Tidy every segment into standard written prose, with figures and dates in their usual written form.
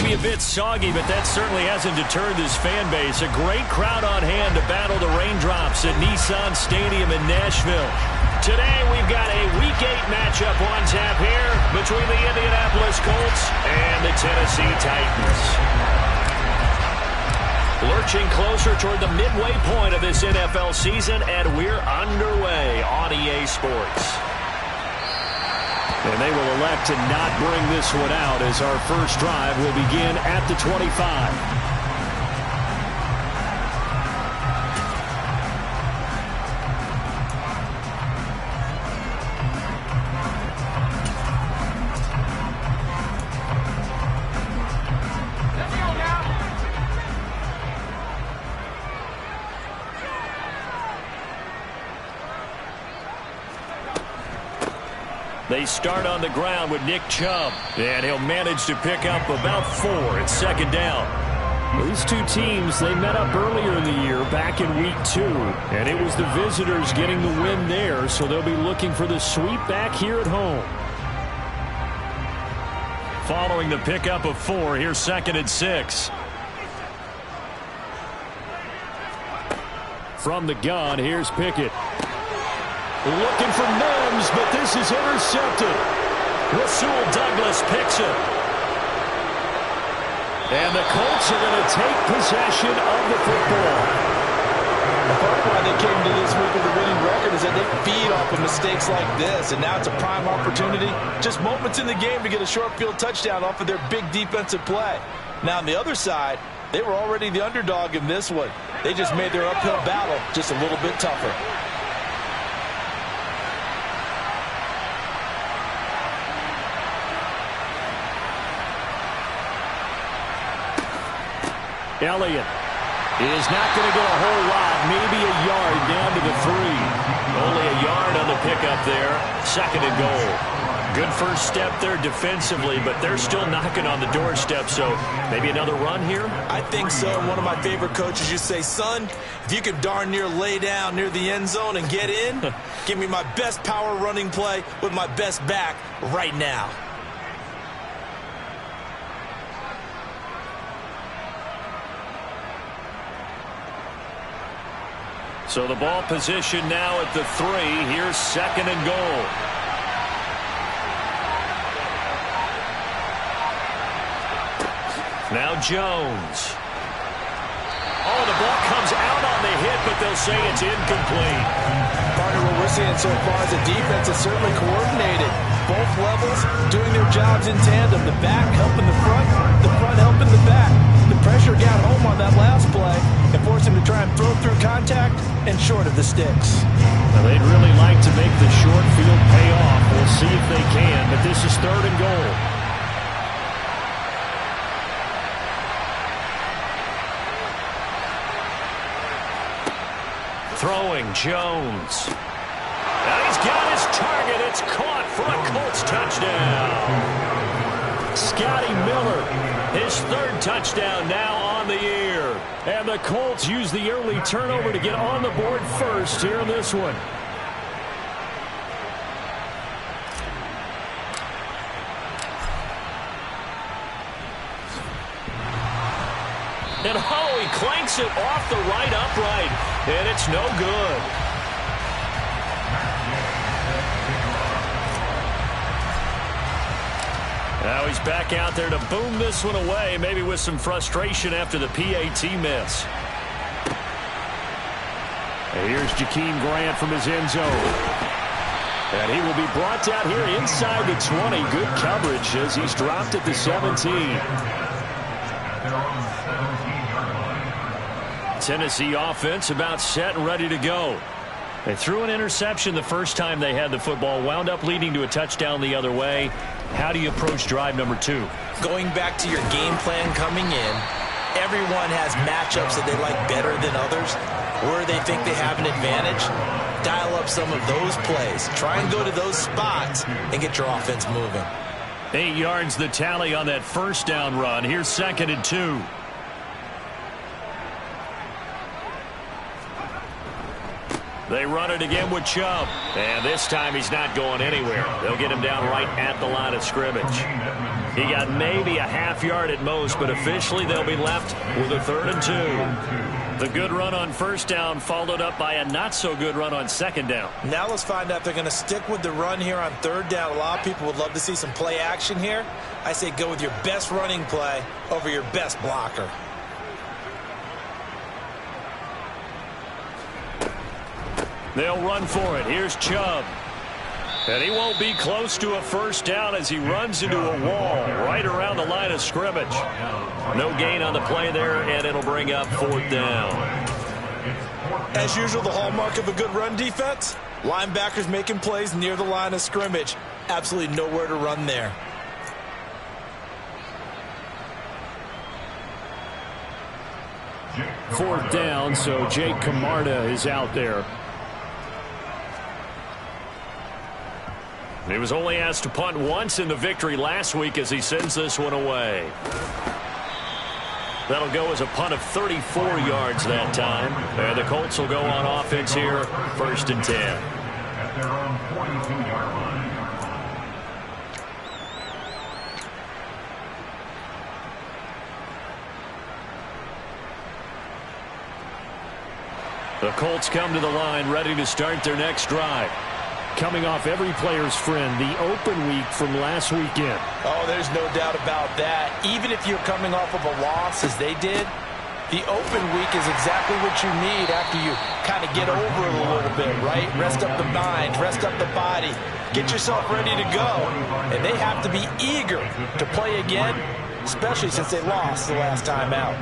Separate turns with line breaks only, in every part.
maybe a bit soggy, but that certainly hasn't deterred this fan base. A great crowd on hand to battle the raindrops at Nissan Stadium in Nashville. Today we've got a Week 8 matchup on tap here between the Indianapolis Colts and the Tennessee Titans. Lurching closer toward the midway point of this NFL season, and we're underway on EA Sports. And they will elect to not bring this one out as our first drive will begin at the 25. They start on the ground with Nick Chubb, and he'll manage to pick up about 4 at second down. These two teams, they met up earlier in the year back in Week 2, and it was the visitors getting the win there, so they'll be looking for the sweep back here at home. Following the pickup of 4, here's 2nd and 6. From the gun, here's Pickett. Looking for Mims, but this is intercepted. Rasul Douglas picks it. And the Colts are going to take possession of the football.
The part why they came to this week with a winning record is that they feed off of mistakes like this, and now it's a prime opportunity. Just moments in the game to get a short field touchdown off of their big defensive play. Now, on the other side, they were already the underdog in this one. They just made their uphill battle just a little bit tougher.
Elliott is not going to get a whole lot, maybe a yard down to the 3. Only a yard on the pickup there. 2nd and goal. Good first step there defensively, but they're still knocking on the doorstep, so maybe another run here?
I think so. One of my favorite coaches used to say, son, if you could darn near lay down near the end zone and get in, give me my best power running play with my best back right now.
So the ball position now at the 3. Here's 2nd and goal. Now Jones. Oh, the ball comes out on the hit, but they'll say it's incomplete.
Partner, what we're seeing so far is the defense is certainly coordinated. Both levels doing their jobs in tandem. The back helping the front helping the back. The pressure got home on that last play and forced him to try and throw through contact and short of the sticks.
Now they'd really like to make the short field pay off. We'll see if they can, but this is 3rd and goal. Throwing Jones. Now he's got his target. It's caught for a Colts touchdown. Scotty Miller, his 3rd touchdown now on the year. And the Colts use the early turnover to get on the board first here in this one. And oh, he clanks it off the right upright. And it's no good. Now he's back out there to boom this one away, maybe with some frustration after the PAT miss. And here's Jakeem Grant from his end zone. And he will be brought down here inside the 20. Good coverage as he's dropped at the 17. Tennessee offense about set and ready to go. They threw an interception the first time they had the football, wound up leading to a touchdown the other way. How do you approach drive number 2?
Going back to your game plan coming in, everyone has matchups that they like better than others, where they think they have an advantage. Dial up some of those plays. Try and go to those spots and get your offense moving.
8 yards the tally on that first down run. Here's 2nd and 2. They run it again with Chubb. And this time he's not going anywhere. They'll get him down right at the line of scrimmage. He got maybe a half yard at most, but officially they'll be left with a 3rd and 2. The good run on first down followed up by a not-so-good run on second down.
Now let's find out if they're going to stick with the run here on 3rd down. A lot of people would love to see some play action here. I say go with your best running play over your best blocker.
They'll run for it. Here's Chubb. And he won't be close to a first down as he runs into a wall right around the line of scrimmage. No gain on the play there, and it'll bring up 4th down.
As usual, the hallmark of a good run defense, linebackers making plays near the line of scrimmage. Absolutely nowhere to run there.
Fourth down, so Jake Camarda is out there. He was only asked to punt once in the victory last week as he sends this one away. That'll go as a punt of 34 yards that time. And the Colts will go on offense here, 1st and 10.
At their own 42-yard line.
The Colts come to the line ready to start their next drive. Coming off every player's friend, the open week from last weekend.
Oh, there's no doubt about that. Even if you're coming off of a loss as they did, the open week is exactly what you need after you kind of get over it a little bit, right? Rest up the mind, rest up the body, get yourself ready to go. And they have to be eager to play again, especially since they lost the last time out.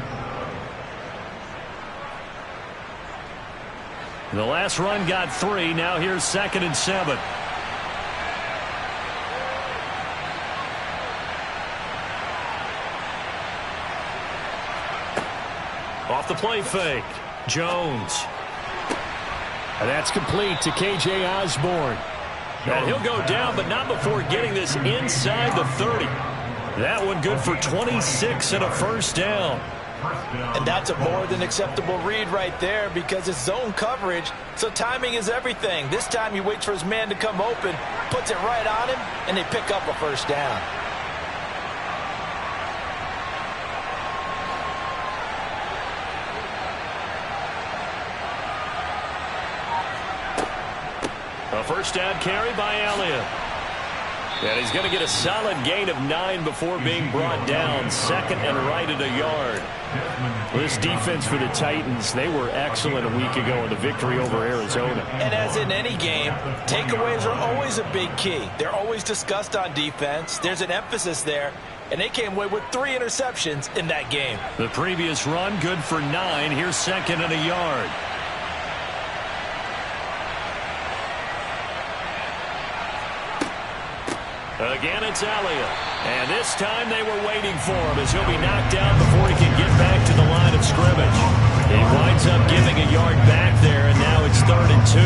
The last run got 3. Now here's 2nd and 7. Off the play fake. Jones. And that's complete to K.J. Osborne. And he'll go down, but not before getting this inside the 30. That one good for 26 and a first down.
And that's a more than acceptable read right there because it's zone coverage, so timing is everything. This time he waits for his man to come open, puts it right on him, and they pick up a first down.
A first down carry by Elliott. And he's going to get a solid gain of 9 before being brought down. 2nd and right at a yard. This defense for the Titans, they were excellent a week ago in the victory over Arizona.
And as in any game, takeaways are always a big key. They're always discussed on defense. There's an emphasis there. And they came away with 3 interceptions in that game.
The previous run good for 9. Here's 2nd and a yard. Again, it's Elliott. And this time they were waiting for him as he'll be knocked down before he can get back to the line of scrimmage. He winds up giving a yard back there, and now it's 3rd and 2.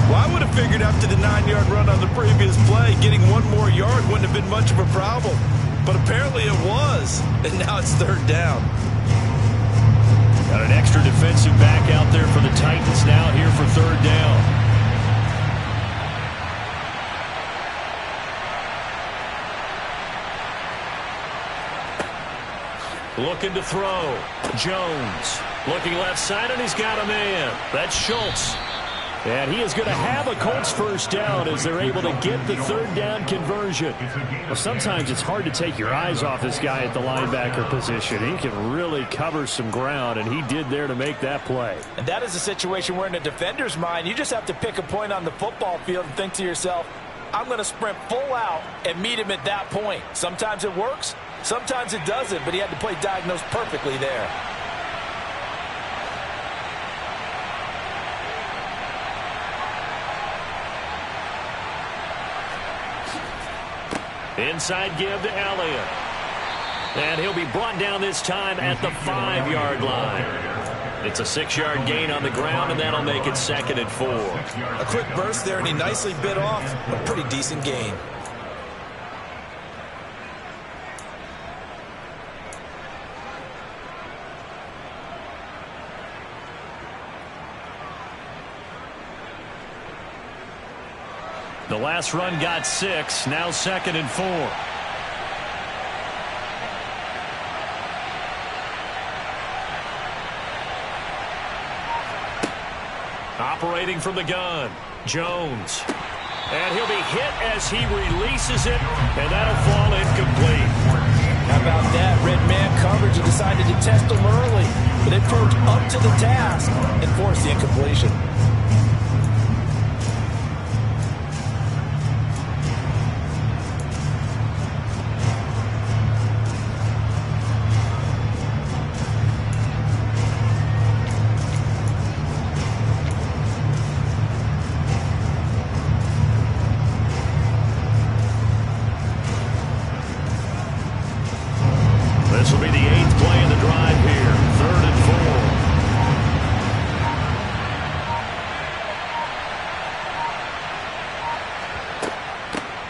Well, I would have figured after the 9-yard run on the previous play, getting 1 more yard wouldn't have been much of a problem. But apparently it was, and now it's 3rd down.
Got an extra defensive back out there for the Titans now here for 3rd down. Looking to throw. Jones. Looking left side, and he's got a man. That's Schultz. And he is going to have a Colts first down as they're able to get the 3rd down conversion. Well, sometimes it's hard to take your eyes off this guy at the linebacker position. He can really cover some ground, and he did there to make that play.
And that is a situation where in a defender's mind, you just have to pick a point on the football field and think to yourself, I'm going to sprint full out and meet him at that point. Sometimes it works. Sometimes it doesn't, but he had to play diagnosed perfectly there.
Inside give to Elliott. And he'll be brought down this time at the 5-yard line. It's a 6-yard gain on the ground, and that'll make it 2nd and 4.
A quick burst there, and he nicely bit off a pretty decent gain. The
last run got 6. Now 2nd and 4. Operating from the gun, Jones. And he'll be hit as he releases it, and that'll fall incomplete.
How about that? Red man coverage and decided to test him early. But they proved up to the task and forced the incompletion.
This will be the 8th play of the drive here. 3rd and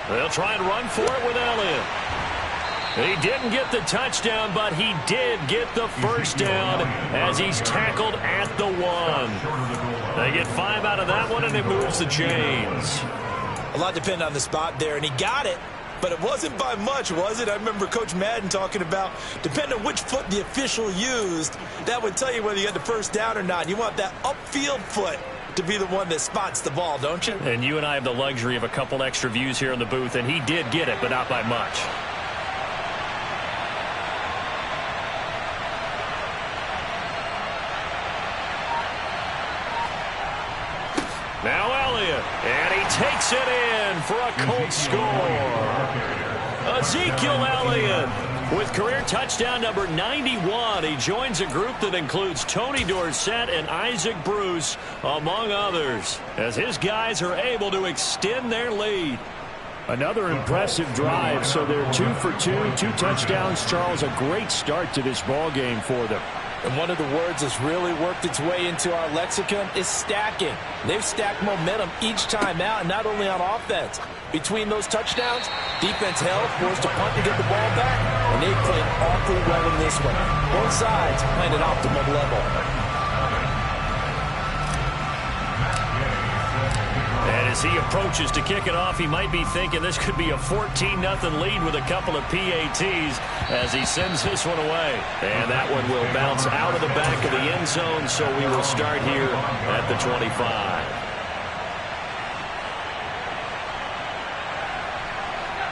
4. They'll try and run for it with Elliott. He didn't get the touchdown, but he did get the first down as he's tackled at the 1. They get 5 out of that one, and it moves the chains.
A lot depended on the spot there, and he got it. But it wasn't by much, was it? I remember Coach Madden talking about, depending on which foot the official used, that would tell you whether you had the first down or not. You want that upfield foot to be the one that spots the ball, don't you?
And you and I have the luxury of a couple extra views here in the booth, and he did get it, but not by much. Now Elliott, and he takes it in for a Colts score. Ezekiel Elliott with career touchdown number 91. He joins a group that includes Tony Dorsett and Isaac Bruce, among others, as his guys are able to extend their lead. Another impressive drive, so they're 2 for 2, 2 touchdowns. Charles, a great start to this ball game for them.
And one of the words that's really worked its way into our lexicon is stacking. They've stacked momentum each time out, and not only on offense. Between those touchdowns, defense held, forced to punt to get the ball back, and they played awfully well in this one. Both sides playing at optimum level.
And as he approaches to kick it off, he might be thinking this could be a 14-0 lead with a couple of PATs as he sends this one away. And that one will bounce out of the back of the end zone, so we will start here at the 25.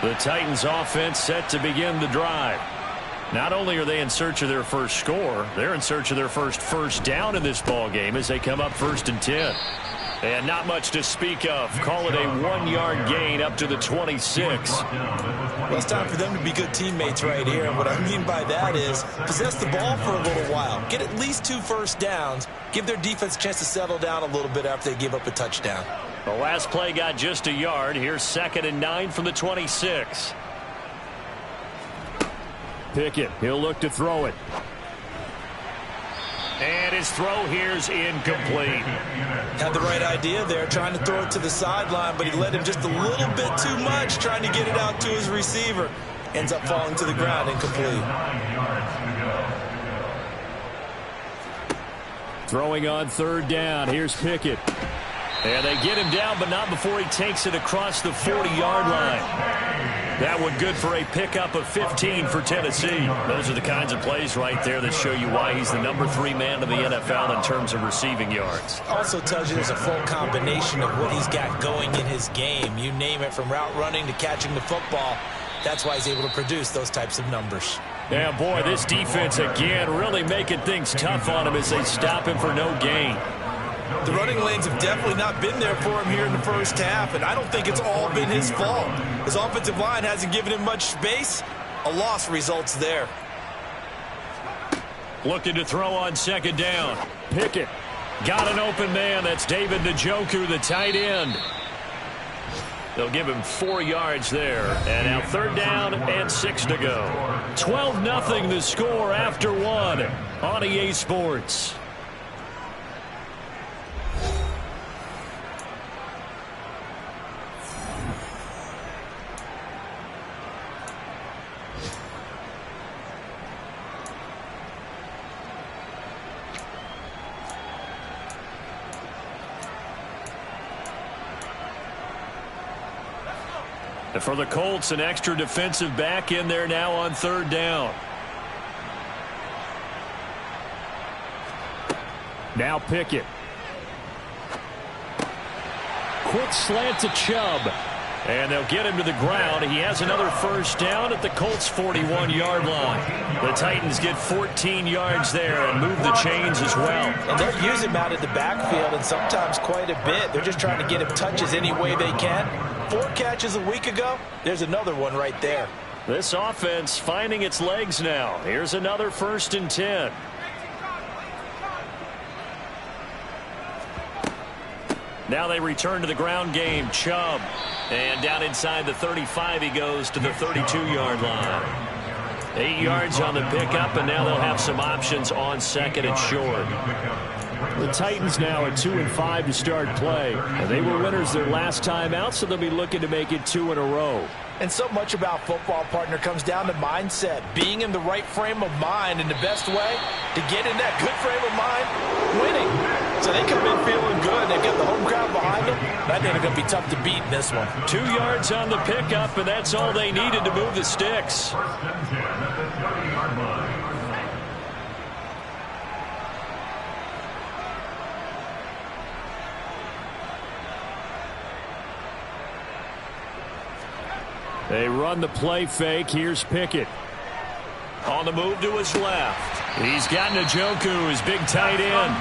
The Titans offense set to begin the drive. Not only are they in search of their first score, they're in search of their first down in this ball game as they come up 1st and 10. And not much to speak of. Call it a 1-yard gain up to the 26.
Well, it's time for them to be good teammates right here. And what I mean by that is possess the ball for a little while. Get at least 2 first downs. Give their defense a chance to settle down a little bit after they give up a touchdown.
The last play got just a yard. Here's 2nd and 9 from the 26. Pickett, he'll look to throw it. And his throw here's incomplete.
Had the right idea there, trying to throw it to the sideline, but he led him just a little bit too much, trying to get it out to his receiver. Ends up falling to the ground, incomplete.
Throwing on 3rd down. Here's Pickett. And they get him down, but not before he takes it across the 40-yard line. That one good for a pickup of 15 for Tennessee. Those are the kinds of plays right there that show you why he's the number 3 man in the NFL in terms of receiving yards.
Also tells you there's a full combination of what he's got going in his game. You name it, from route running to catching the football. That's why he's able to produce those types of numbers.
Yeah, boy, this defense again really making things tough on him as they stop him for no gain.
The running lanes have definitely not been there for him here in the first half, and I don't think it's all been his fault. His offensive line hasn't given him much space. A loss results there.
Looking to throw on 2nd down. Pickett got an open man. That's David Njoku, the tight end. They'll give him 4 yards there. And now 3rd down and 6 to go. 12-0 the score after 1 on EA Sports. And for the Colts, an extra defensive back in there now on 3rd down. Now Pickett. quick slant to Chubb. And they'll get him to the ground. He has another first down at the Colts' 41-yard line. The Titans get 14 yards there and move the chains as well.
And they'll use him out of the backfield, and sometimes quite a bit. They're just trying to get him touches any way they can. 4 catches a week ago. There's another one right there.
This offense finding its legs now. Here's another 1st and 10. Now they return to the ground game. Chubb. And down inside the 35 he goes to the 32-yard line. 8 yards on the pickup, and now they'll have some options on 2nd and short. The Titans now at 2-5 to start play. And they were winners their last time out, so they'll be looking to make it 2 in a row.
And so much about football, partner, comes down to mindset. Being in the right frame of mind, and the best way to get in that good frame of mind, winning. So they come in feeling good. They've got the home crowd behind them. I think they're going to be tough to beat in this one.
2 yards on the pickup, and that's all they needed to move the sticks. They run the play fake. Here's Pickett. On the move to his left. He's got Njoku, his big tight end.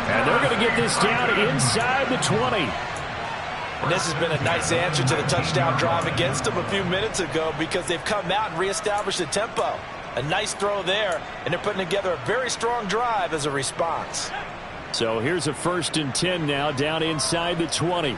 And they're going to get this down inside the 20.
And this has been a nice answer to the touchdown drive against them a few minutes ago, because they've come out and reestablished the tempo. A nice throw there, and they're putting together a very strong drive as a response.
So here's a 1st and 10 now, down inside the 20.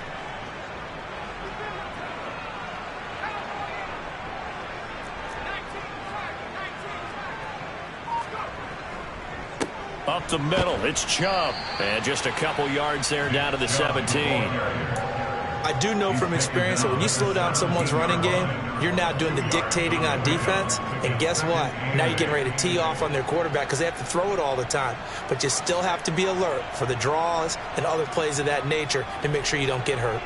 Up the middle, it's Chubb. And just a couple yards there down to the 17.
I do know from experience that when you slow down someone's running game, you're now doing the dictating on defense. And guess what? Now you're getting ready to tee off on their quarterback because they have to throw it all the time. But you still have to be alert for the draws and other plays of that nature to make sure you don't get hurt.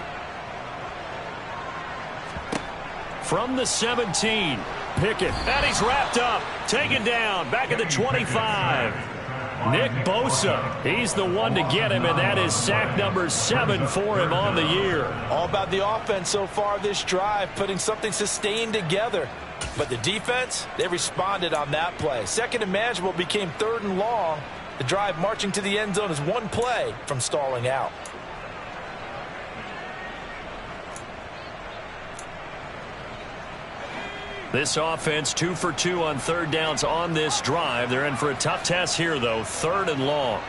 From the 17, Pickett. And he's wrapped up. Taken down. Back at the 25. Nick Bosa, he's the one to get him, and that is sack number 7 for him on the year.
All about the offense so far this drive, putting something sustained together. But the defense, they responded on that play. 2nd and manageable became 3rd and long. The drive marching to the end zone is 1 play from stalling out.
This offense 2 for 2 on 3rd downs on this drive. They're in for a tough test here, though. 3rd and long.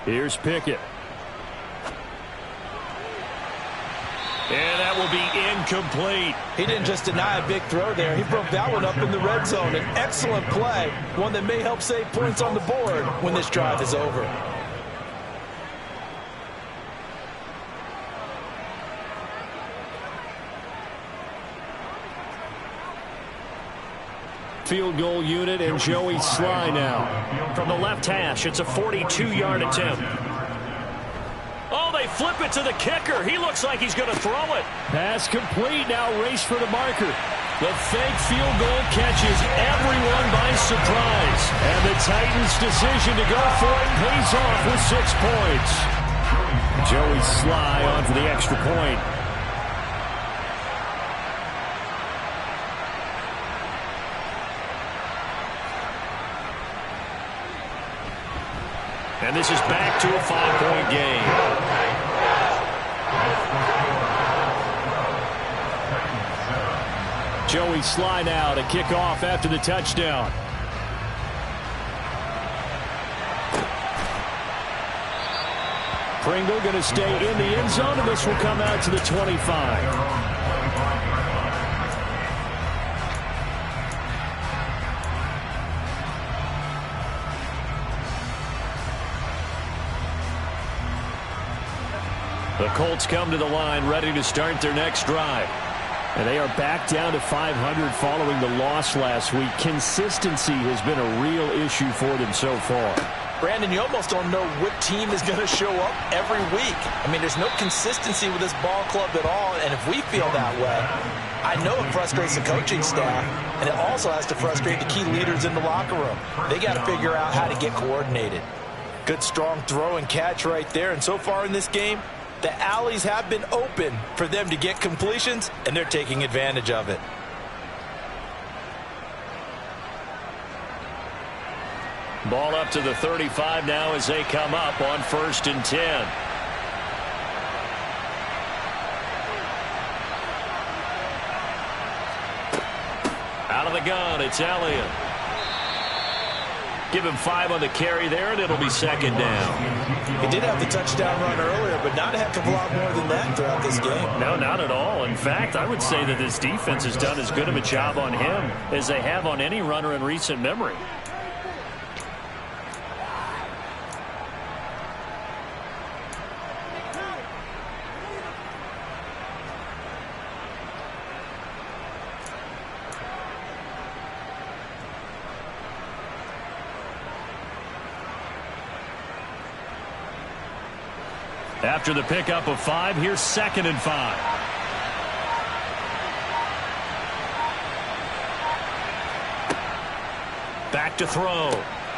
Here's Pickett. And that will be incomplete.
He didn't just deny a big throw there. He broke that one up in the red zone. An excellent play. One that may help save points on the board when this drive is over.
Field goal unit and Joey Sly now. From the left hash, it's a 42-yard attempt. Oh, they flip it to the kicker. He looks like he's going to throw it. Pass complete. Now race for the marker. The fake field goal catches everyone by surprise. And the Titans' decision to go for it pays off with 6 points. Joey Sly on for the extra point. And this is back to a 5-point game. Joey Sly now to kick off after the touchdown. Pringle going to stay in the end zone, and this will come out to the 25. The Colts come to the line ready to start their next drive. And they are back down to 500 following the loss last week. Consistency has been a real issue for them so far.
Brandon, you almost don't know what team is going to show up every week. I mean, there's no consistency with this ball club at all, and if we feel that way, I know it frustrates the coaching staff, and it also has to frustrate the key leaders in the locker room. They got to figure out how to get coordinated. Good, strong throw and catch right there. And so far in this game, the alleys have been open for them to get completions, and they're taking advantage of it.
Ball up to the 35 now as they come up on 1st and 10. Out of the gun, it's Elliott. Give him 5 on the carry there, and it'll be 2nd down.
He did have the touchdown run earlier, but not a heck of a lot more than that throughout this game.
No, not at all. In fact, I would say that this defense has done as good of a job on him as they have on any runner in recent memory. After the pickup of 5, here's 2nd and 5. Back to throw.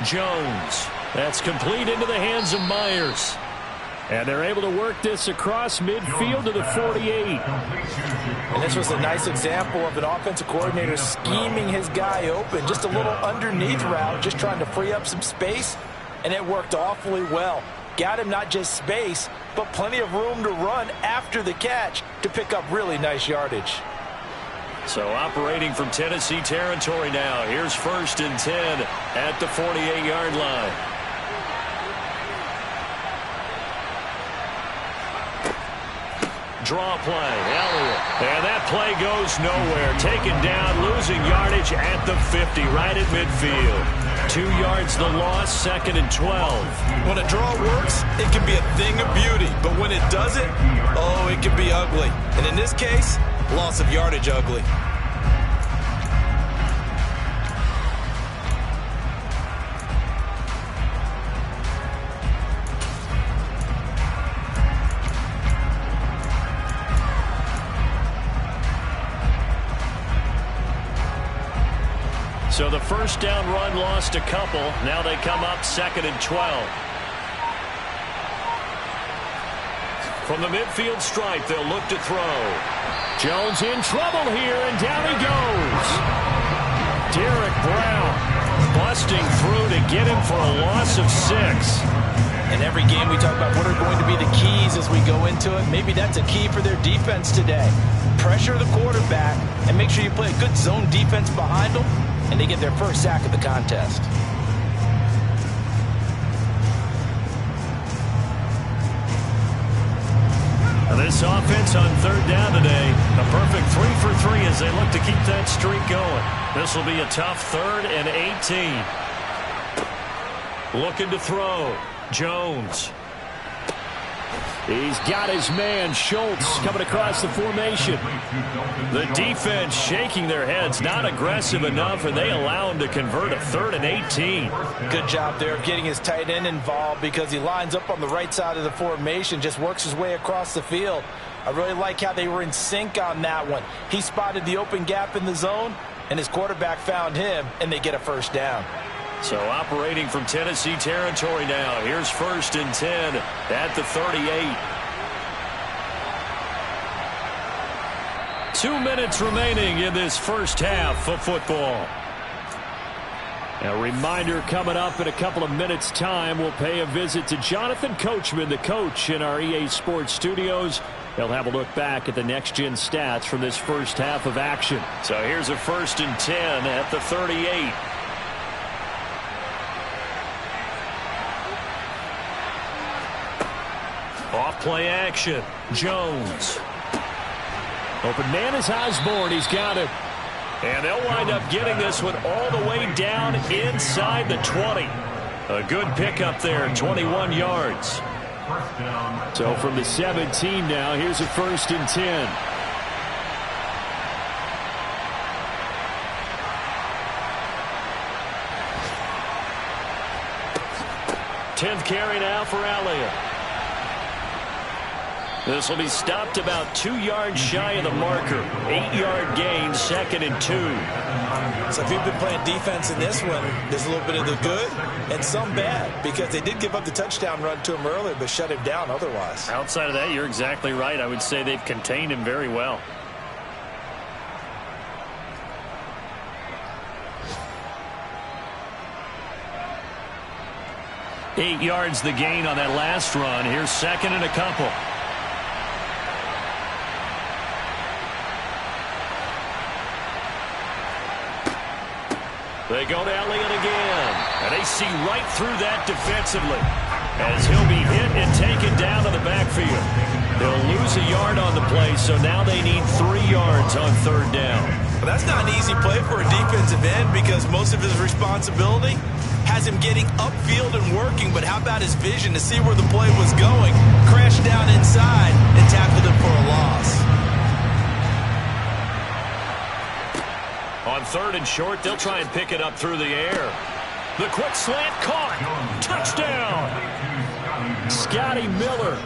Jones. That's complete into the hands of Myers. And they're able to work this across midfield to the 48.
And this was a nice example of an offensive coordinator scheming his guy open. Just a little underneath route, just trying to free up some space. And it worked awfully well. Got him not just space, but plenty of room to run after the catch to pick up really nice yardage.
So operating from Tennessee territory now. Here's 1st and 10 at the 48-yard line. Draw play, Elliott. And that play goes nowhere. Taken down, losing yardage at the 50, right at midfield. 2 yards the loss, 2nd and 12.
When a draw works, it can be a thing of beauty. But when it doesn't, oh, it can be ugly. And in this case, loss of yardage ugly.
So the 1st down run lost a couple. Now they come up 2nd and 12. From the midfield stripe, they'll look to throw. Jones in trouble here, and down he goes. Derek Brown busting through to get him for a loss of 6.
In every game we talk about what are going to be the keys as we go into it. Maybe that's a key for their defense today. Pressure the quarterback and make sure you play a good zone defense behind them, and they get their first sack of the contest.
Now this offense on 3rd down today, a perfect 3 for 3 as they look to keep that streak going. This will be a tough 3rd and 18. Looking to throw. Jones. He's got his man, Schultz, coming across the formation. The defense shaking their heads, not aggressive enough, and they allow him to convert a 3rd and 18.
Good job there of getting his tight end involved because he lines up on the right side of the formation, just works his way across the field. I really like how they were in sync on that one. He spotted the open gap in the zone, and his quarterback found him, and they get a 1st down.
So operating from Tennessee territory now. Here's 1st and 10 at the 38. 2 minutes remaining in this first half of football. A reminder coming up in a couple of minutes' time. We'll pay a visit to Jonathan Coachman, the coach in our EA Sports studios. They'll have a look back at the next-gen stats from this first half of action. So here's a 1st and 10 at the 38. Off play action. Jones. Open man is Osborne. He's got it. And they'll wind up getting this one all the way down inside the 20. A good pickup there, 21 yards. So from the 17 now, here's a 1st and 10. Tenth carry now for Elliott. This will be stopped about 2 yards shy of the marker. 8-yard gain, 2nd and 2.
So if you've been playing defense in this one, there's a little bit of the good and some bad, because they did give up the touchdown run to him earlier, but shut him down otherwise.
Outside of that, you're exactly right. I would say they've contained him very well. Eight yards the gain on that last run. Here's 2nd and a couple. They go to Elliott again, and they see right through that defensively as he'll be hit and taken down to the backfield. They'll lose a yard on the play, so now they need 3 yards on 3rd down.
Well, that's not an easy play for a defensive end, because most of his responsibility has him getting upfield and working, but how about his vision to see where the play was going, crashed down inside, and tackled him for a loss.
On 3rd and short, they'll try and pick it up through the air. The quick slant caught. Touchdown. Scotty Miller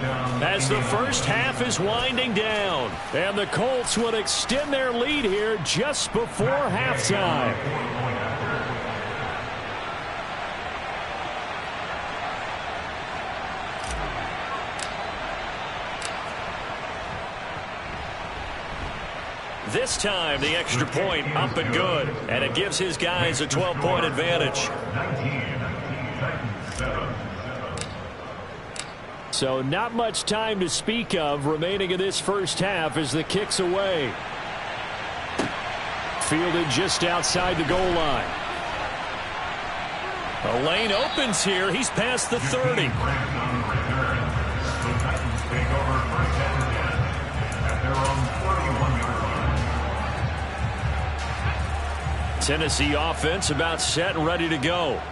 as the first half is winding down. And the Colts would extend their lead here just before halftime. This time, the extra point up and good, and it gives his guys a 12-point advantage. So not much time to speak of remaining in this first half as the kick's away. Fielded just outside the goal line. A lane opens here. He's past the 30. Tennessee offense about set and ready to go.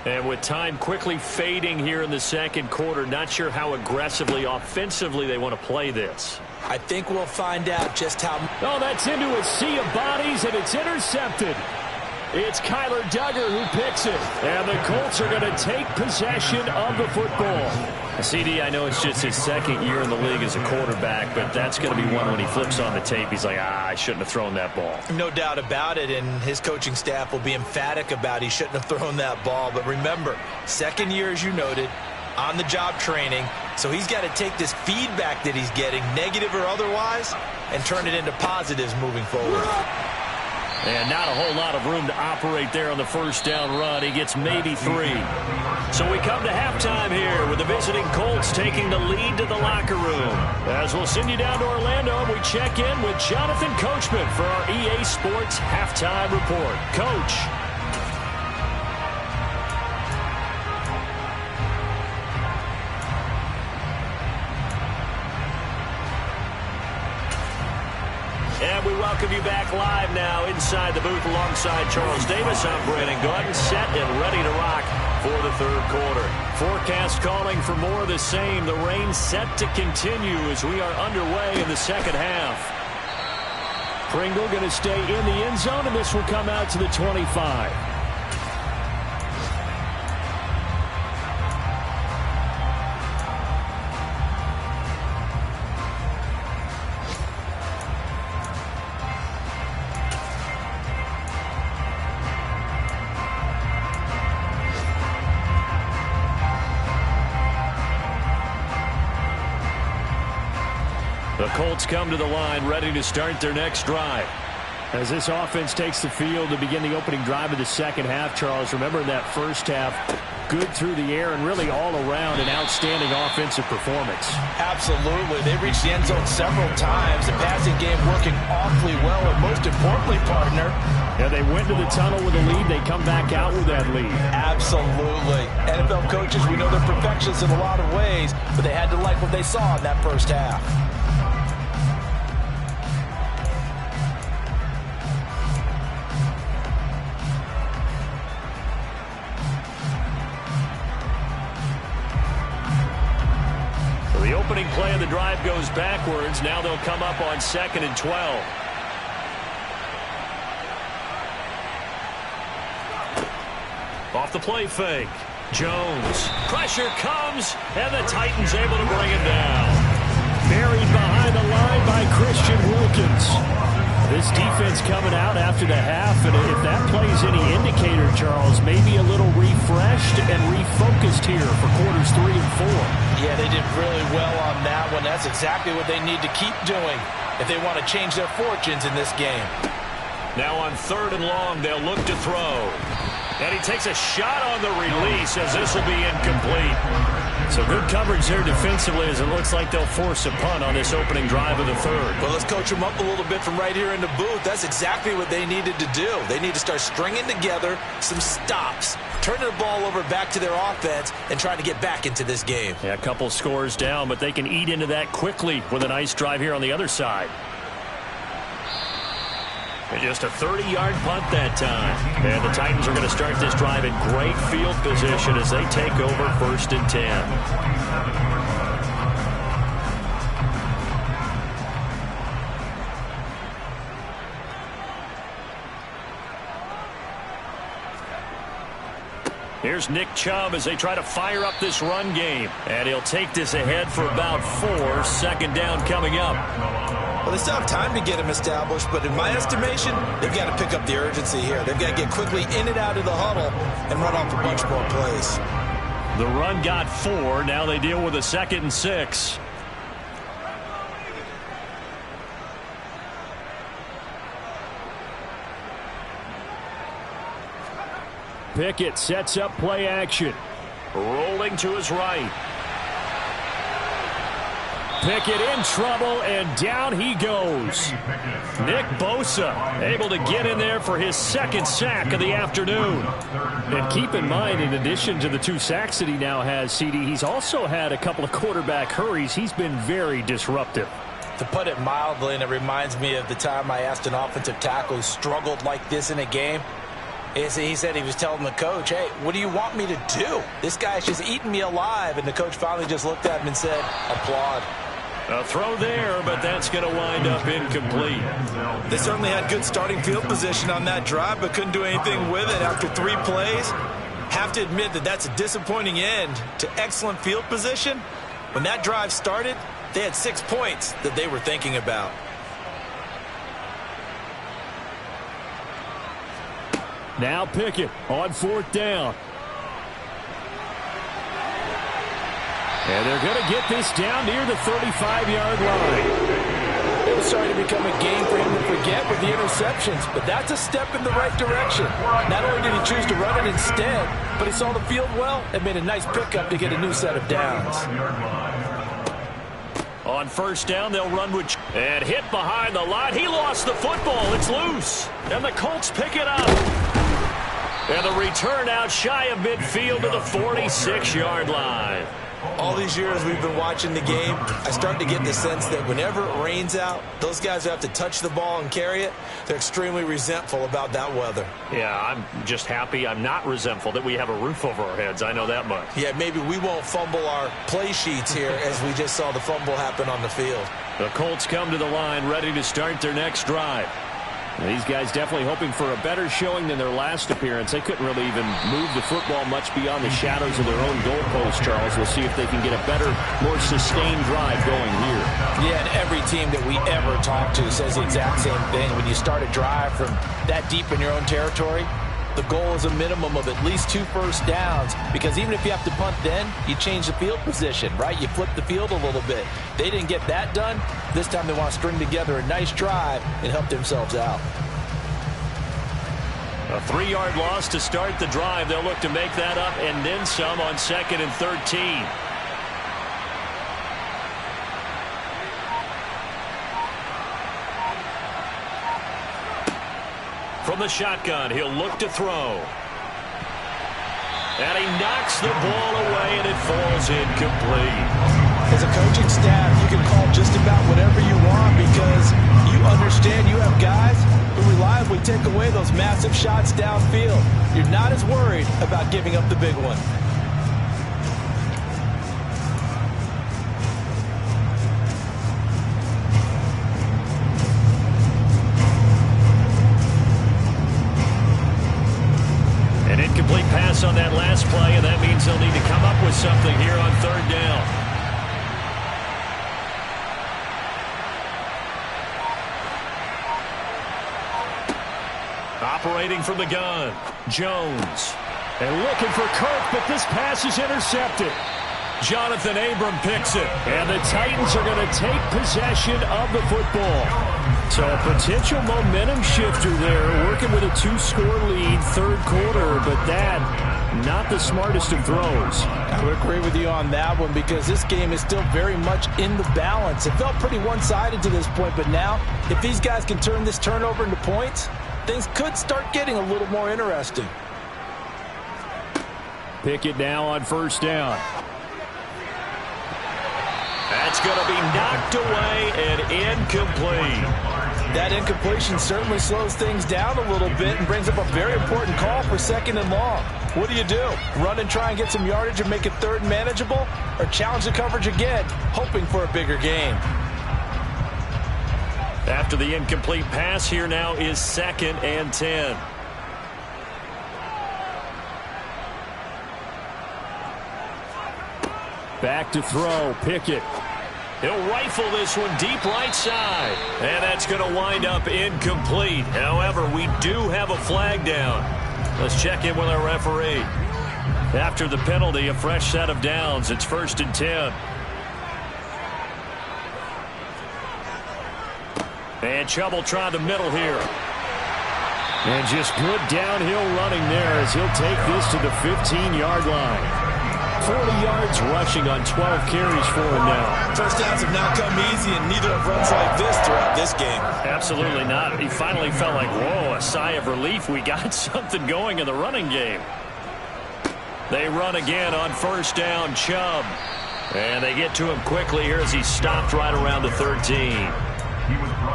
And with time quickly fading here in the second quarter, not sure how aggressively, offensively they want to play this.
I think we'll find out just how.
Oh, that's into a sea of bodies, and it's intercepted. It's Kyler Duggar who picks it. And the Colts are going to take possession of the football. CD, I know it's just his 2nd year in the league as a quarterback, but that's going to be one when he flips on the tape. He's like, I shouldn't have thrown that ball.
No doubt about it, and his coaching staff will be emphatic about he shouldn't have thrown that ball. But remember, 2nd year, as you noted, on-the-job training. So he's got to take this feedback that he's getting, negative or otherwise, and turn it into positives moving forward.
And not a whole lot of room to operate there on the first down run. He gets maybe 3. So we come to halftime here with the visiting Colts taking the lead to the locker room. As we'll send you down to Orlando, we check in with Jonathan Coachman for our EA Sports Halftime Report. Coach. And we welcome you back live now inside the booth alongside Charles Davis. I'm Brandon Gordon, set and ready to rock for the 3rd quarter. Forecast calling for more of the same. The rain set to continue as we are underway in the 2nd half. Pringle going to stay in the end zone, and this will come out to the 25. The Colts come to the line ready to start their next drive. As this offense takes the field to begin the opening drive of the 2nd half, Charles, remember in that first half, good through the air and really all around an outstanding offensive performance.
Absolutely. They reached the end zone several times. The passing game working awfully well, and most importantly, partner,
yeah, they went to the tunnel with a lead. They come back out with that lead.
Absolutely. NFL coaches, we know they're perfectionists in a lot of ways, but they had to like what they saw in that first half.
The opening play of the drive goes backwards. Now they'll come up on 2nd and 12. Off the play fake. Jones. Pressure comes, and the Titans able to bring it down. Buried behind the line by Christian Wilkins. This defense coming out after the half, and if that plays any indicator, Charles, maybe a little refreshed and refocused here for quarters 3 and 4.
Yeah, they did really well on that one. That's exactly what they need to keep doing if they want to change their fortunes in this game.
Now on 3rd and long, they'll look to throw. And he takes a shot on the release as this will be incomplete. So good coverage there defensively as it looks like they'll force a punt on this opening drive of the 3rd.
Well, let's coach them up a little bit from right here in the booth. That's exactly what they needed to do. They need to start stringing together some stops, turning the ball over back to their offense, and trying to get back into this game.
Yeah, a couple scores down, but they can eat into that quickly with a nice drive here on the other side. And just a 30-yard punt that time. And the Titans are going to start this drive in great field position as they take over 1st and 10. Here's Nick Chubb as they try to fire up this run game. And he'll take this ahead for about 4. 2nd down coming up.
Well, they still have time to get him established, but in my estimation, they've got to pick up the urgency here. They've got to get quickly in and out of the huddle and run off a bunch more plays.
The run got 4. Now they deal with a 2nd and 6. Pickett sets up play action. Rolling to his right. Pickett in trouble, and down he goes. Nick Bosa able to get in there for his 2nd sack of the afternoon. And keep in mind, in addition to the 2 sacks that he now has, CD, he's also had a couple of quarterback hurries. He's been very disruptive.
To put it mildly, and it reminds me of the time I asked an offensive tackle who struggled like this in a game. He said he was telling the coach, hey, what do you want me to do? This guy's just eating me alive. And the coach finally just looked at him and said, applaud.
A throw there, but that's going to wind up incomplete.
They certainly had good starting field position on that drive, but couldn't do anything with it after 3 plays. Have to admit that that's a disappointing end to excellent field position. When that drive started, they had 6 points that they were thinking about.
Now Pickett on 4th down. And they're going to get this down near the 35-yard line.
It was starting to become a game for him to forget with the interceptions, but that's a step in the right direction. Not only did he choose to run it instead, but he saw the field well and made a nice pickup to get a new set of downs.
On 1st down, they'll run with... And hit behind the line. He lost the football. It's loose. And the Colts pick it up. And the return out shy of midfield to the 46-yard line.
All these years we've been watching the game, I start to get the sense that whenever it rains out, those guys who have to touch the ball and carry it, they're extremely resentful about that weather.
Yeah, I'm just happy I'm not resentful that we have a roof over our heads. I know that much.
Yeah, maybe we won't fumble our play sheets here as we just saw the fumble happen on the field.
The Colts come to the line ready to start their next drive. These guys definitely hoping for a better showing than their last appearance. They couldn't really even move the football much beyond the shadows of their own goalpost, Charles. We'll see if they can get a better, more sustained drive going here.
Yeah, and every team that we ever talk to says the exact same thing. When you start a drive from that deep in your own territory, the goal is a minimum of at least 2 first downs, because even if you have to punt then, you change the field position, right? You flip the field a little bit. They didn't get that done. This time they want to string together a nice drive and help themselves out.
A 3-yard loss to start the drive. They'll look to make that up and then some on 2nd and 13. From the shotgun, he'll look to throw. And he knocks the ball away, and it falls incomplete.
As a coaching staff, you can call just about whatever you want because you understand you have guys who reliably take away those massive shots downfield. You're not as worried about giving up the big one.
An incomplete pass on that last play, and that means they'll need to come up with something here on 3rd down. operating from the gun. Jones. And looking for Kirk, but this pass is intercepted. Jonathan Abram picks it. And the Titans are going to take possession of the football. So a potential momentum shifter there, working with a 2-score lead, third quarter, but that, not the smartest of throws.
I would agree with you on that one because this game is still very much in the balance. It felt pretty one-sided to this point, but now, if these guys can turn this turnover into points, things could start getting a little more interesting.
Pickett now on first down. That's going to be knocked away and incomplete.
That incompletion certainly slows things down a little bit and brings up a very important call for second and long. What do? Run and try and get some yardage and make it third and manageable? Or challenge the coverage again, hoping for a bigger gain?
After the incomplete pass, here now is 2nd and 10. Back to throw, Pickett. He'll rifle this one deep right side. And that's going to wind up incomplete. However, we do have a flag down. Let's check in with our referee. After the penalty, a fresh set of downs. It's 1st and 10. And Chubb will try the middle here. And just good downhill running there as he'll take this to the 15-yard line. 40 yards rushing on 12 carries for him now.
Touchdowns have not come easy, and neither have runs like this throughout this game.
Absolutely not. He finally felt like, whoa, a sigh of relief. We got something going in the running game. They run again on first down, Chubb. And they get to him quickly here as he stopped right around the 13.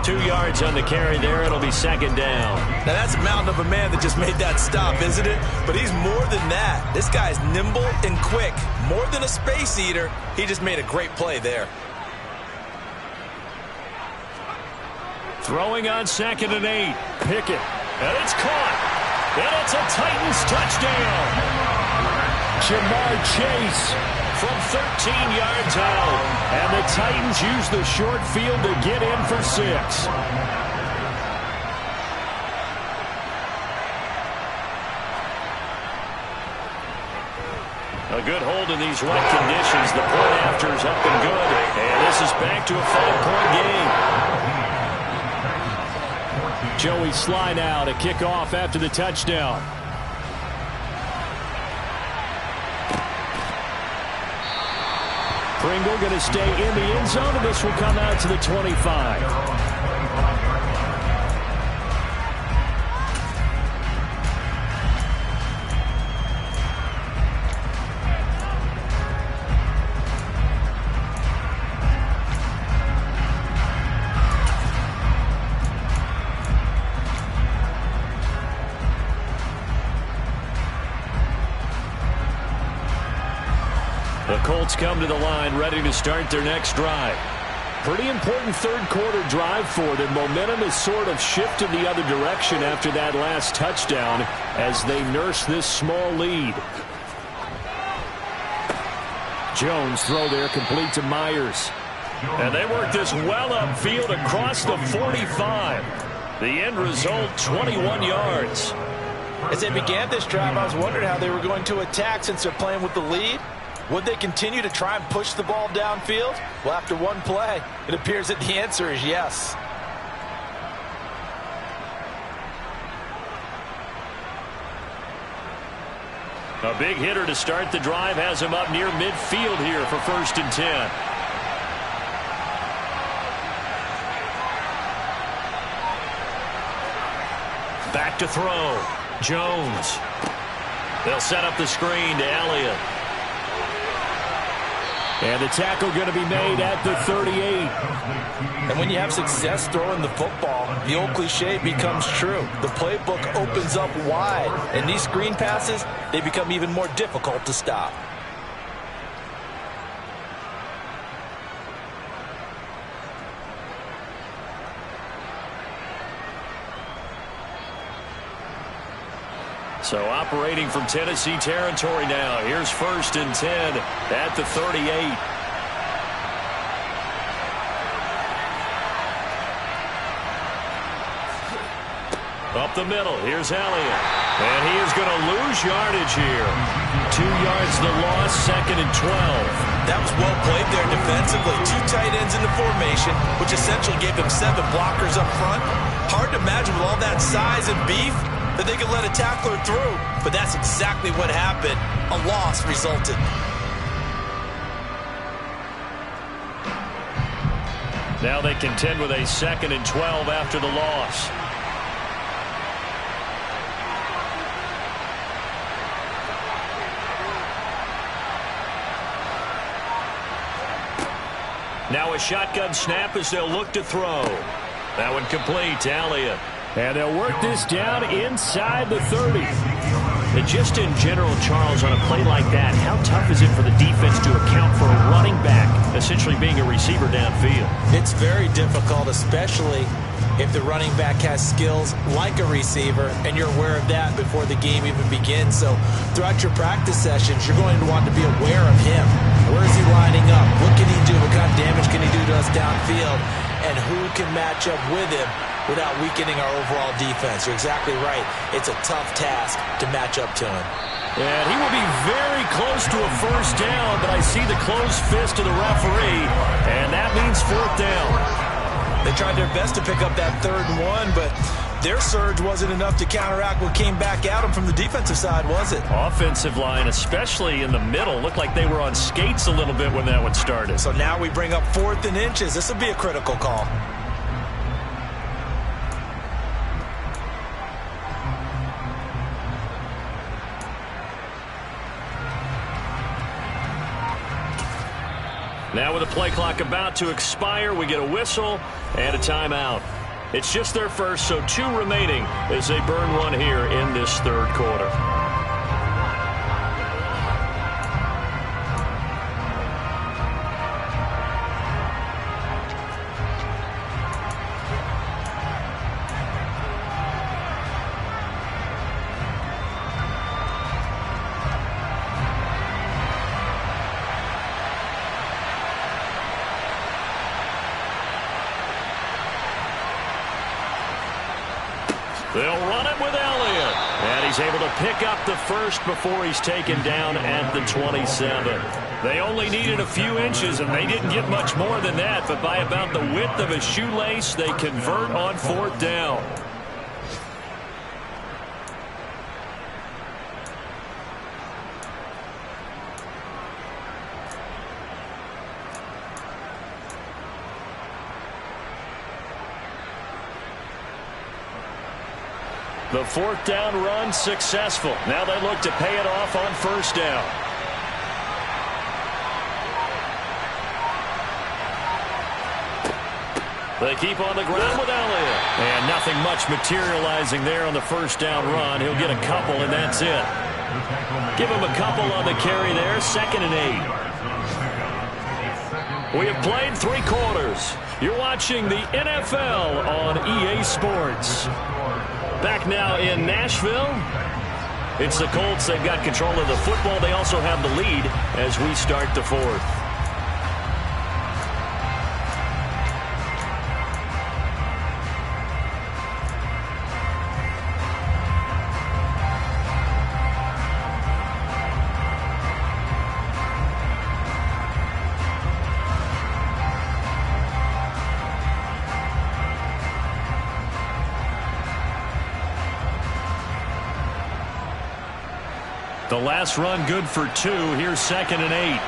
2 yards on the carry there. It'll be 2nd down.
Now that's a mountain of a man that just made that stop, isn't it? But he's more than that. This guy's nimble and quick. More than a space eater. He just made a great play there.
Throwing on 2nd and 8. Pickett. And it's caught. And it's a Titans touchdown. Jamar Chase from 13 yards out. And the Titans use the short field to get in for 6. A good hold in these wet conditions. The point after is up and good. And this is back to a 5-point game. Joey slide out, a kickoff after the touchdown. Pringle going to stay in the end zone, and this will come out to the 25. The Colts come to the line ready to start their next drive. Pretty important third quarter drive for them. Momentum has sort of shifted the other direction after that last touchdown as they nurse this small lead. Jones throw there complete to Myers. And they work this well upfield across the 45. The end result, 21 yards.
As they began this drive, I was wondering how they were going to attack since they're playing with the lead. Would they continue to try and push the ball downfield? Well, after one play, it appears that the answer is yes.
A big hitter to start the drive has him up near midfield here for 1st and 10. Back to throw. Jones. They'll set up the screen to Elliott. And the tackle going to be made at the 38.
And when you have success throwing the football, the old cliche becomes true. The playbook opens up wide. And these screen passes, they become even more difficult to stop.
So operating from Tennessee territory now. Here's 1st and 10 at the 38. Up the middle, here's Elliott. And he is going to lose yardage here. 2 yards the loss, 2nd and 12.
That was well played there defensively. 2 tight ends in the formation, which essentially gave them 7 blockers up front. Hard to imagine with all that size and beef that they could let a tackler through. But that's exactly what happened. A loss resulted.
Now they contend with a 2nd and 12 after the loss. Now a shotgun snap as they'll look to throw. That one complete to Elliott. And they'll work this down inside the 30. And just in general, Charles, on a play like that, how tough is it for the defense to account for a running back essentially being a receiver downfield?
It's very difficult, especially if the running back has skills like a receiver, and you're aware of that before the game even begins. So throughout your practice sessions, you're going to want to be aware of him. Where is he lining up? What can he do? What kind of damage can he do to us downfield? And who can match up with him without weakening our overall defense? You're exactly right. It's a tough task to match up to him.
And he will be very close to a first down, but I see the closed fist of the referee, and that means 4th down.
They tried their best to pick up that 3rd and 1, but their surge wasn't enough to counteract what came back at them from the defensive side, was it?
Offensive line, especially in the middle, looked like they were on skates a little bit when that one started.
So now we bring up 4th and inches. This will be a critical call.
Now with the play clock about to expire, we get a whistle and a timeout. It's just their first, so 2 remaining as they burn one here in this 3rd quarter. They'll run it with Elliott. And he's able to pick up the first before he's taken down at the 27. They only needed a few inches, and they didn't get much more than that. But by about the width of a shoelace, they convert on 4th down. The 4th down run successful. Now they look to pay it off on 1st down. They keep on the ground with Elliott. And nothing much materializing there on the 1st down run. He'll get a couple, and that's it. Give him a couple on the carry there. 2nd and 8. We have played 3 quarters. You're watching the NFL on EA Sports. Back now in Nashville. It's the Colts. They've got control of the football. They also have the lead as we start the 4th. The last run good for 2. Here's 2nd and 8.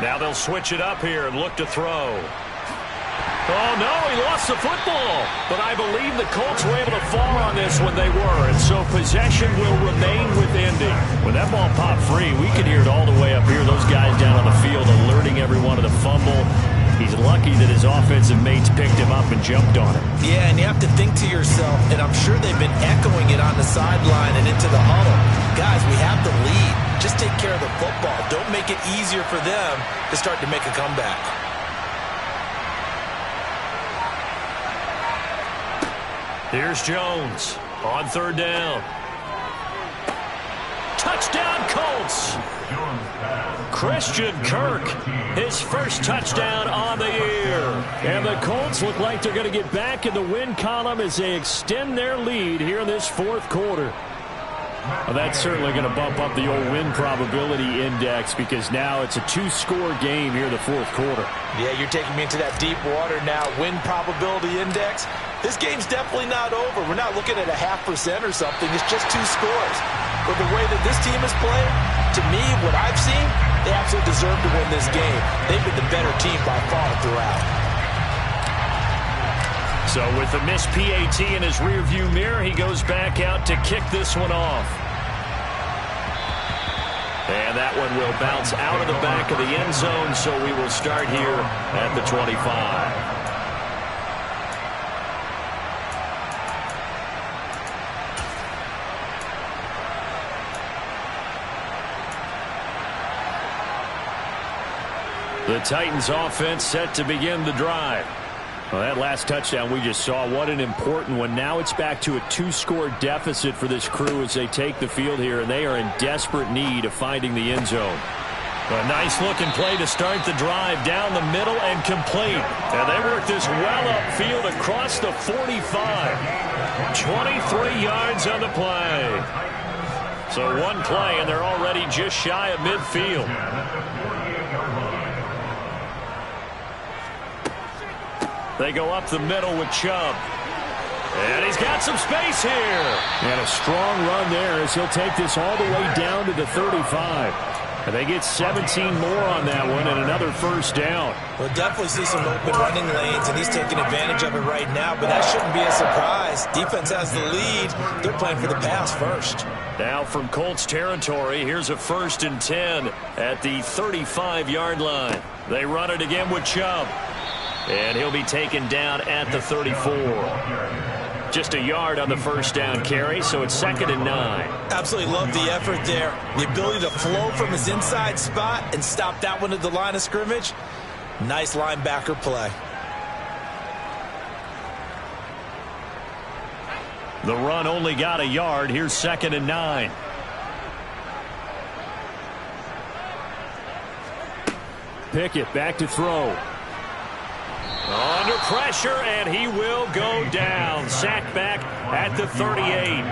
Now they'll switch it up here and look to throw. Oh, no, he lost the football. But I believe the Colts were able to fall on this when they were, and so possession will remain with Indy. When that ball popped free, we could hear it all the way up here. Those guys down on the field alerting everyone to the fumble. He's lucky that his offensive mates picked him up and jumped on him.
Yeah, and you have to think to yourself, and I'm sure they've been echoing it on the sideline and into the huddle. Guys, we have the lead. Just take care of the football. Don't make it easier for them to start to make a comeback.
Here's Jones on 3rd down. Colts. Christian Kirk, his first touchdown on the year. And the Colts look like they're going to get back in the win column as they extend their lead here in this fourth quarter. Well, that's certainly going to bump up the old win probability index because now it's a two-score game here in the fourth quarter.
Yeah, you're taking me into that deep water now. Win probability index. This game's definitely not over. We're not looking at a 0.5% or something. It's just two scores. But the way that this team is playing, to me, what I've seen, they absolutely deserve to win this game. They've been the better team by far throughout.
So with the missed PAT in his rearview mirror, he goes back out to kick this one off. And that one will bounce out of the back of the end zone, so we will start here at the 25. The Titans offense set to begin the drive. Well, that last touchdown we just saw, what an important one. Now it's back to a two-score deficit for this crew as they take the field here, and they are in desperate need of finding the end zone. A nice-looking play to start the drive down the middle and complete. And they work this well upfield across the 45. 23 yards on the play. So one play, and they're already just shy of midfield. They go up the middle with Chubb. And he's got some space here. And a strong run there as he'll take this all the way down to the 35. And they get 17 more on that one and another first down.
We'll definitely see some open running lanes, and he's taking advantage of it right now, but that shouldn't be a surprise. Defense has the lead. They're playing for the pass first.
Now from Colts territory, here's a 1st and 10 at the 35-yard line. They run it again with Chubb. And he'll be taken down at the 34. Just a yard on the first down carry, so it's 2nd and 9.
Absolutely love the effort there. The ability to flow from his inside spot and stop that one at the line of scrimmage. Nice linebacker play.
The run only got a yard. Here's 2nd and 9. Pickett back to throw. Under pressure, and he will go down. Sacked back at the 38.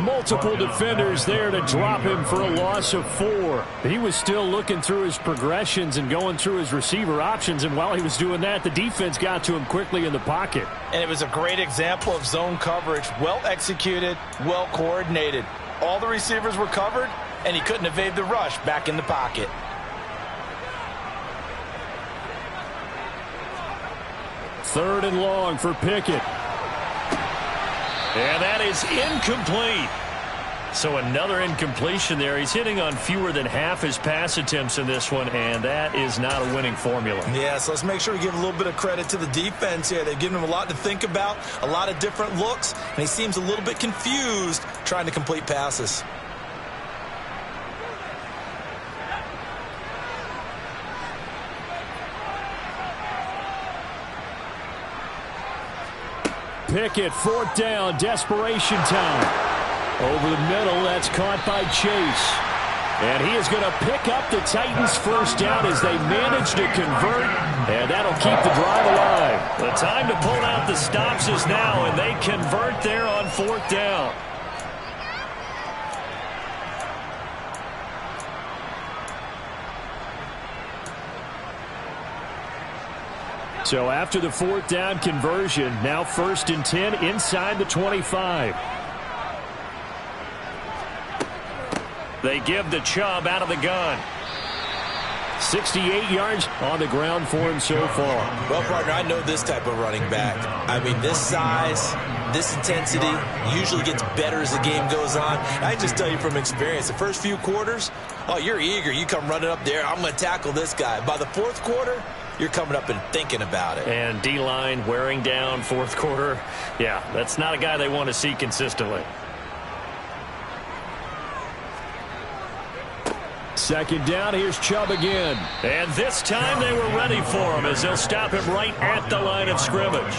Multiple defenders there to drop him for a loss of 4. He was still looking through his progressions and going through his receiver options, and while he was doing that, the defense got to him quickly in the pocket.
And it was a great example of zone coverage. Well executed, well coordinated. All the receivers were covered, and he couldn't evade the rush back in the pocket.
Third and long for Pickett. And that is incomplete. So another incompletion there. He's hitting on fewer than half his pass attempts in this one, and that is not a winning formula.
Yeah, so let's make sure we give a little bit of credit to the defense here. They've given him a lot to think about, a lot of different looks, and he seems a little bit confused trying to complete passes.
Pickett, 4th down, desperation time. Over the middle, that's caught by Chase. And he is going to pick up the Titans' first down as they manage to convert, and that'll keep the drive alive. The time to pull out the stops is now, and they convert there on 4th down. So after the 4th down conversion, now 1st and 10 inside the 25. They give the Chubb out of the gun. 68 yards on the ground for him so far.
Well, partner, I know this type of running back. I mean, this size, this intensity usually gets better as the game goes on. I just tell you from experience, the first few quarters, oh, you're eager. You come running up there, I'm going to tackle this guy. By the 4th quarter, you're coming up and thinking about it.
And D-line wearing down 4th quarter. Yeah, that's not a guy they want to see consistently. Second down, here's Chubb again. And this time they were ready for him as they'll stop him right at the line of scrimmage.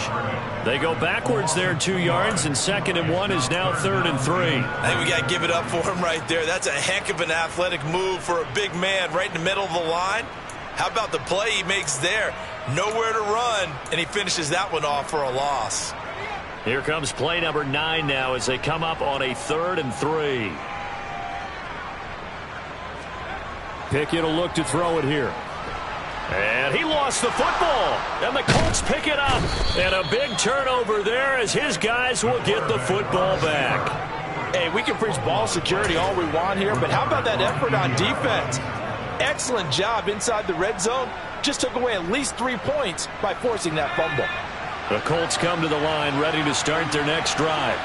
They go backwards there 2 yards, and 2nd and 1 is now 3rd and 3.
I think we got to give it up for him right there. That's a heck of an athletic move for a big man right in the middle of the line. How about the play he makes there? Nowhere to run, and he finishes that one off for a loss.
Here comes play number 9 now as they come up on a 3rd and 3. Pickett will look to throw it here. And he lost the football. And the Colts pick it up. And a big turnover there as his guys will get the football back.
Hey, we can preach ball security all we want here, but how about that effort on defense? Excellent job inside the red zone. Just took away at least 3 points by forcing that fumble.
The Colts come to the line ready to start their next drive.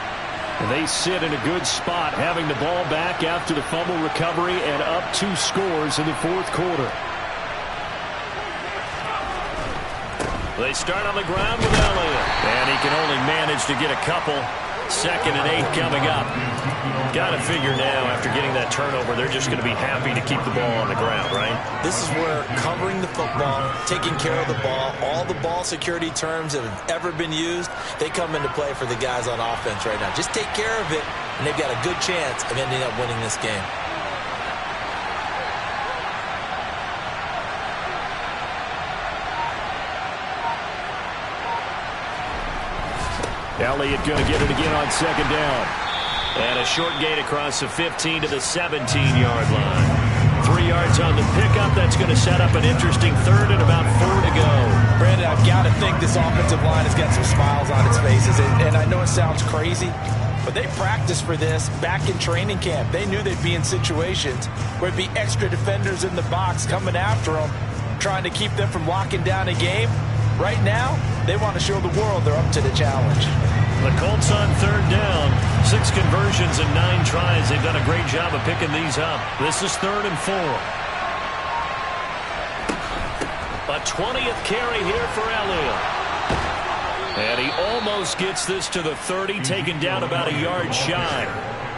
And they sit in a good spot, having the ball back after the fumble recovery and up 2 scores in the 4th quarter. They start on the ground with Elliott. And he can only manage to get a couple. 2nd and 8 coming up. Got to figure now, after getting that turnover, they're just going to be happy to keep the ball on the ground, right?
This is where covering the football, taking care of the ball, all the ball security terms that have ever been used, they come into play for the guys on offense right now. Just take care of it, and they've got a good chance of ending up winning this game.
Elliott going to get it again on 2nd down. And a short gain across the 15 to the 17-yard line. 3 yards on the pickup. That's going to set up an interesting 3rd and about 4 to go.
Brandon, I've got to think this offensive line has got some smiles on its faces. And I know it sounds crazy, but they practiced for this back in training camp. They knew they'd be in situations where it'd be extra defenders in the box coming after them, trying to keep them from locking down a game. Right now, they want to show the world they're up to the challenge.
The Colts on 3rd down. 6 conversions and 9 tries. They've done a great job of picking these up. This is 3rd and 4. A 20th carry here for Elliott. And he almost gets this to the 30, taken down about a yard shy.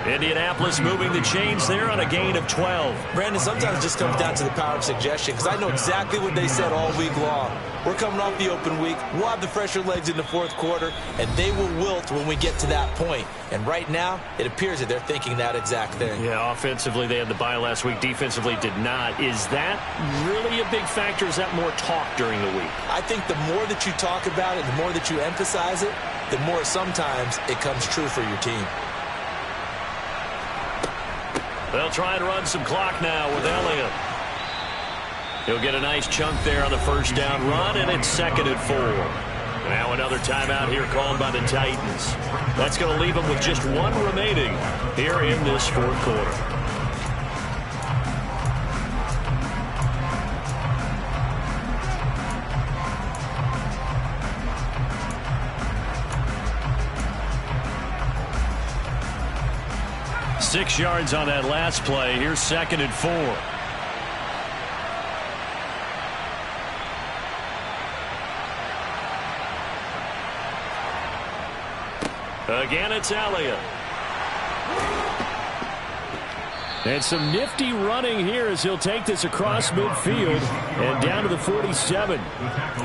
Indianapolis moving the chains there on a gain of 12.
Brandon, sometimes it just comes down to the power of suggestion, because I know exactly what they said all week long. We're coming off the open week. We'll have the fresher legs in the 4th quarter, and they will wilt when we get to that point. And right now, it appears that they're thinking that exact thing.
Yeah, offensively, they had the bye last week. Defensively, did not. Is that really a big factor? Is that more talk during the week?
I think the more that you talk about it, the more that you emphasize it, the more sometimes it comes true for your team.
They'll try and run some clock now with Elliott. He'll get a nice chunk there on the 1st down run, and it's 2nd and 4. Now another timeout here called by the Titans. That's going to leave them with just 1 remaining here in this 4th quarter. Six yards on that last play. Here's 2nd and 4. Again, it's Elliott. And some nifty running here as he'll take this across midfield and down to the 47.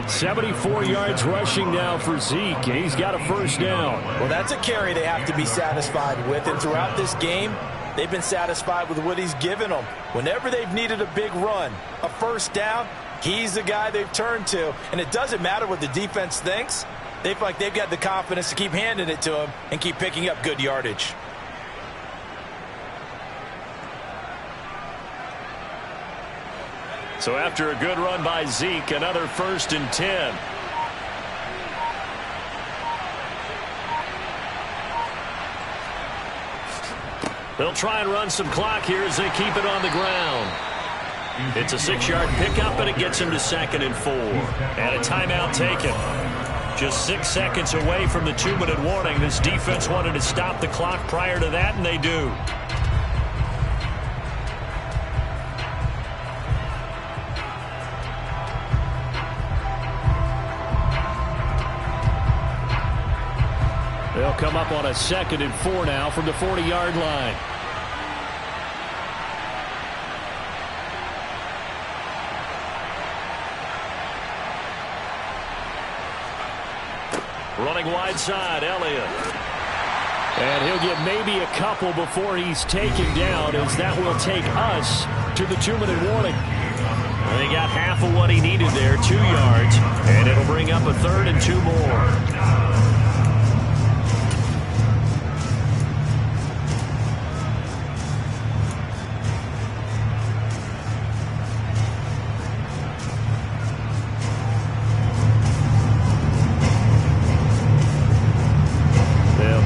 74 yards rushing now for Zeke, and he's got a 1st down.
Well, that's a carry they have to be satisfied with, and throughout this game, they've been satisfied with what he's given them. Whenever they've needed a big run, a 1st down, he's the guy they've turned to, and it doesn't matter what the defense thinks. They feel like they've got the confidence to keep handing it to him and keep picking up good yardage.
So after a good run by Zeke, another 1st and 10. They'll try and run some clock here as they keep it on the ground. It's a 6-yard pickup, and it gets him to 2nd and 4. And a timeout taken. Just 6 seconds away from the 2-minute warning. This defense wanted to stop the clock prior to that, and they do. They'll come up on a 2nd and 4 now from the 40-yard line. Running wide side, Elliott. And he'll get maybe a couple before he's taken down, as that will take us to the 2-minute warning. They got half of what he needed there, 2 yards, and it'll bring up a 3rd and 2 more.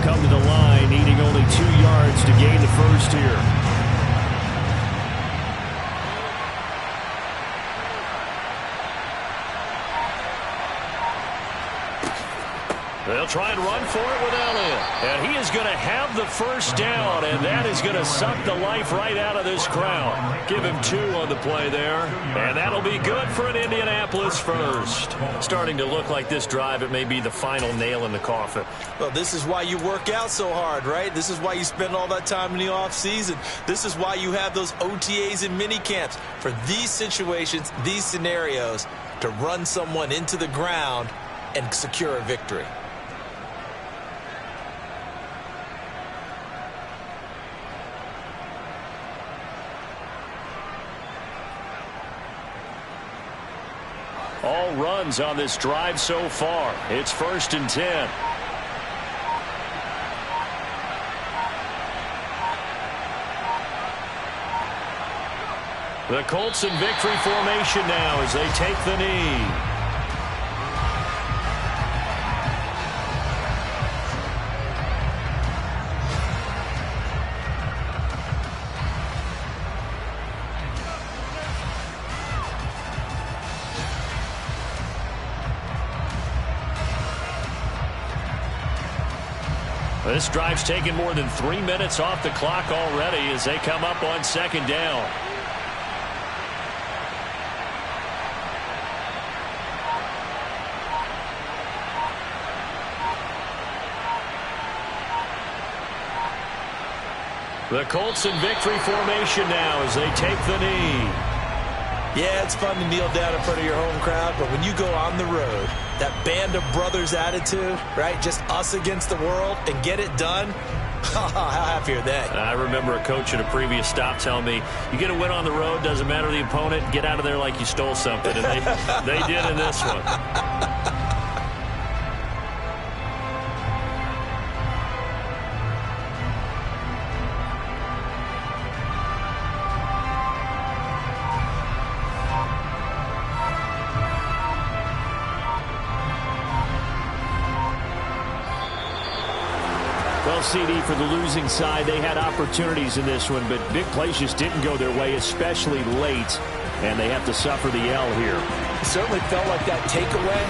Come to the line, needing only 2 yards to gain the first here. They'll try and run for it with Elliott. And he is going to have the first down, and that is going to suck the life right out of this crowd. Give him 2 on the play there, and that'll be good for an Indianapolis first. Starting to look like this drive, it may be the final nail in the coffin.
Well, this is why you work out so hard, right? This is why you spend all that time in the offseason. This is why you have those OTAs and mini camps, for these situations, these scenarios, to run someone into the ground and secure a victory.
All runs on this drive so far. It's 1st and 10. The Colts in victory formation now as they take the knee. This drive's taken more than 3 minutes off the clock already as they come up on 2nd down. The Colts in victory formation now as they take the knee.
Yeah, it's fun to kneel down in front of your home crowd, but when you go on the road, that band of brothers attitude, right? Just us against the world and get it done. How happy are they?
I remember a coach at a previous stop telling me, you get a win on the road, doesn't matter the opponent, get out of there like you stole something. And they did in this one. Well, CD, for the losing side, they had opportunities in this one, but big plays just didn't go their way, especially late, and they have to suffer the L here.
It certainly felt like that takeaway,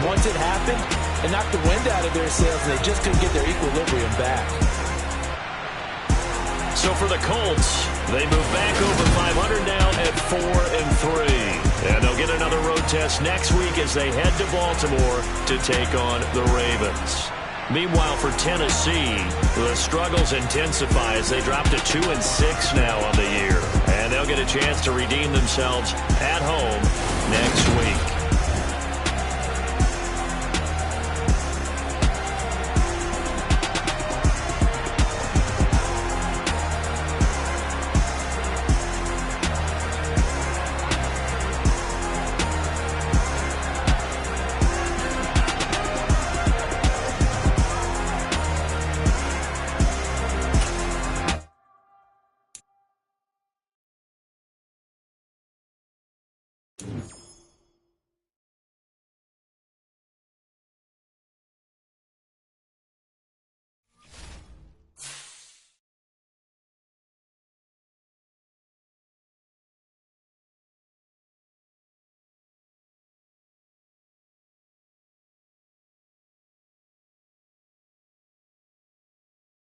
once it happened, it knocked the wind out of their sails, and they just couldn't get their equilibrium back.
So for the Colts, they move back over 500 now at 4-3. And they'll get another road test next week as they head to Baltimore to take on the Ravens. Meanwhile, for Tennessee, the struggles intensify as they drop to 2-6 now on the year. And they'll get a chance to redeem themselves at home next week.